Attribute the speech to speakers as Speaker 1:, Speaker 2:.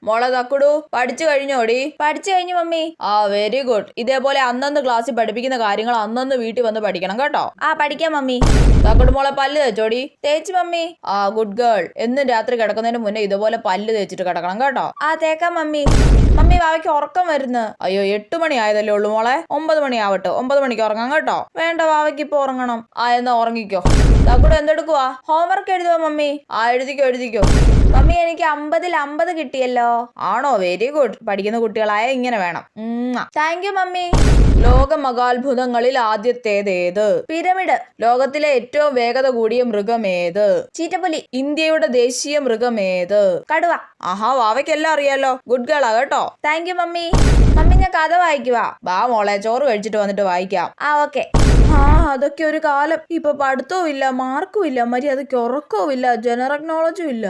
Speaker 1: മോളെ തക്കുടു പഠിച്ചു കഴിഞ്ഞോടി? പഠിച്ചു കഴിഞ്ഞു മമ്മി. ആ വെരി ഗുഡ്. ഇതേപോലെ അന്നന്ന് ക്ലാസ്സിൽ പഠിപ്പിക്കുന്ന കാര്യങ്ങൾ അന്നന്ന് വീട്ടിൽ വന്ന് പഠിക്കണം കേട്ടോ. ആ പഠിക്കാം മമ്മി. തക്കുടു മോളെ പല്ല് തേച്ചോടി? തേച്ചു മമ്മി. ആ ഗുഡ് ഗേൾ. എന്നും രാത്രി കിടക്കുന്നതിന് മുന്നേ ഇതുപോലെ പല്ല് തേച്ചിട്ട് കിടക്കണം കേട്ടോ. ആ തേക്കാം മമ്മി. മമ്മി വാവയ്ക്ക് ഉറക്കം വരുന്നു. അയ്യോ 8 മണി ആയതല്ലേ ഉള്ളൂ മോളെ. 9 മണി ആവട്ടെ. 9 മണിക്ക് ഉറങ്ങാം കേട്ടോ. വേണ്ട വാവയ്ക്ക് ഇപ്പൊ ഉറങ്ങണം. ആ എന്നാ ഉറങ്ങിക്കോ. തക്കുടു എന്തെടുക്കുവാ? ഹോംവർക്ക് എഴുതുവാ മമ്മി. ആ എഴുതിക്കോ. മമ്മി എനിക്ക് 50ൽ 50 കിട്ടിയല്ലോ. ആണോ? Very good. പഠിക്കുന്ന കുട്ടികളായ ഇങ്ങനെ വേണം. Thank you mummy. ലോക മഹാത്ഭുതങ്ങളിൽ ആദ്യത്തേതേത്? പിരമിഡ്. ലോകത്തിലെ ഏറ്റവും വേഗത കൂടിയ മൃഗമേത്? ചീറ്റപ്പുലി. ഇന്ത്യയുടെ ദേശീയ മൃഗമേത്? കടുവ. ആഹാ വാവയ്ക്കെല്ലാം അറിയാലോ. ഗുഡ് ഗേളാ കേട്ടോ. Thank you mummy. മമ്മി ഞാൻ കഥ വായിക്കുവാ. വാ മോളെ ചോറ് കഴിച്ചിട്ട് വന്നിട്ട് വായിക്കാം. ആ ഓക്കെ. അതൊക്കെ ഒരു കാലം. ഇപ്പൊ പഠിത്തവും ഇല്ല, മാർക്കും ഇല്ല, മര്യാദയ്ക്ക് ഉറക്കവും ഇല്ല, ജനറൽ നോളജും ഇല്ല.